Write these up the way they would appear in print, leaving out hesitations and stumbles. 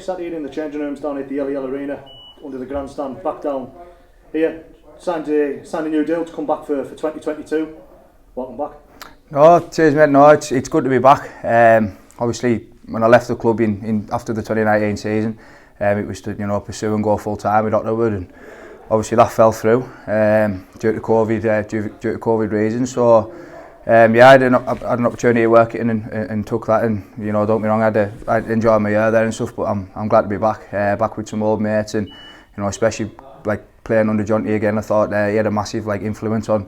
sat here in the changing rooms down at the LEL Arena, under the grandstand, back down here. Signed a new deal to come back for 2022. Welcome back. No, cheers mate. No, it's good to be back. Obviously, when I left the club in after the 2019 season, it was to pursue and go full time with Otterwood, and obviously that fell through due to COVID reasons. So I had an opportunity to work it in and took that, and don't get me wrong, I enjoyed my year there and stuff, but I'm glad to be back with some old mates, and especially like playing under Jonty again. I thought he had a massive influence on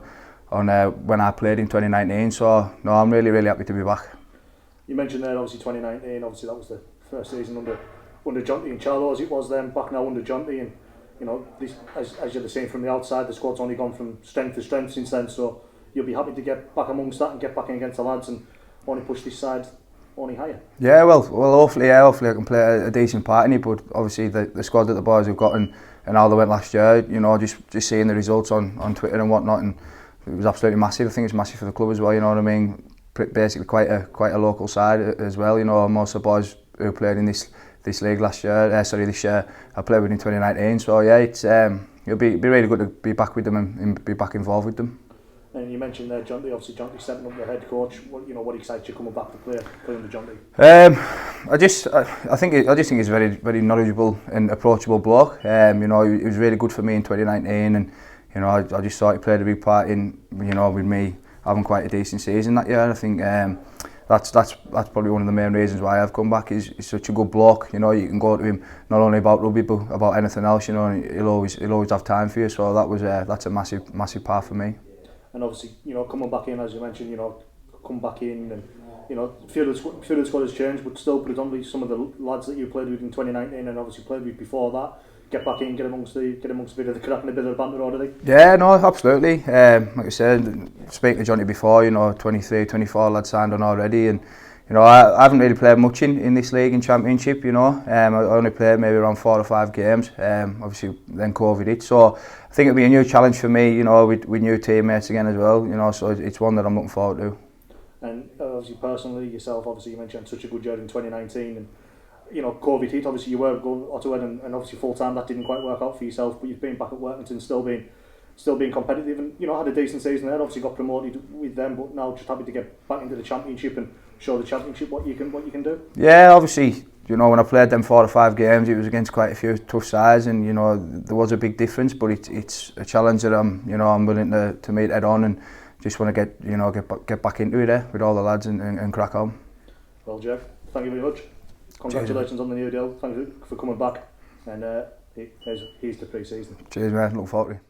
when I played in 2019. So no, I'm really happy to be back. You mentioned there obviously 2019. Obviously that was the first season under Jonty and Charlo as it was then. Back now under Jonty, and as you're seeing from the outside, the squad's only gone from strength to strength since then. So you'll be happy to get back amongst that and get back in against the lads and only push this side only higher. Yeah, well, hopefully I can play a decent part in it. But obviously the squad that the boys have got and how they went last year, just seeing the results on Twitter and whatnot, and it was absolutely massive. I think it's massive for the club as well. You know what I mean? Basically quite a local side as well. Most of the boys who played in this league this year, I played with in 2019. So yeah, it'll be really good to be back with them and be back involved with them. And you mentioned there, Jonty. Obviously, Jonty stepping up the head coach. What excites you coming back to play under Jonty? I just think he's a very knowledgeable and approachable bloke. He was really good for me in 2019, and I just thought he played a big part in with me having quite a decent season that year. I think that's probably one of the main reasons why I've come back. He's such a good bloke. You can go to him not only about rugby but about anything else. And he'll always have time for you. So that's a massive part for me. And obviously, coming back in, as you mentioned, come back in, and a few of the squad has changed, but still predominantly some of the lads that you played with in 2019 and obviously played with before that, get back in, get amongst a bit of the crack and a bit of the banter already. Yeah, no, absolutely. Like I said, speaking to Jonty before, 23, 24 lads signed on already, and I haven't really played much in this league in Championship. I only played maybe around 4 or 5 games. Obviously then COVID hit, so I think it'll be a new challenge for me. With new teammates again as well. So it's one that I'm looking forward to. And obviously personally, yourself, obviously you mentioned such a good year in 2019, and COVID hit. Obviously you were going to Ottawa and obviously full time. That didn't quite work out for yourself, but you've been back at Workington, still being competitive, and had a decent season there. Obviously got promoted with them, but now just happy to get back into the Championship and show the Championship what you can do. Yeah, obviously, when I played them 4 or 5 games, it was against quite a few tough sides, and there was a big difference. But it's a challenge that I'm willing to meet head on, and just want to get back into it with all the lads and crack on. Well, Jeff, thank you very much. Congratulations on the new deal. Thank you for coming back, and here's the pre-season. Cheers, mate. Look forward to it.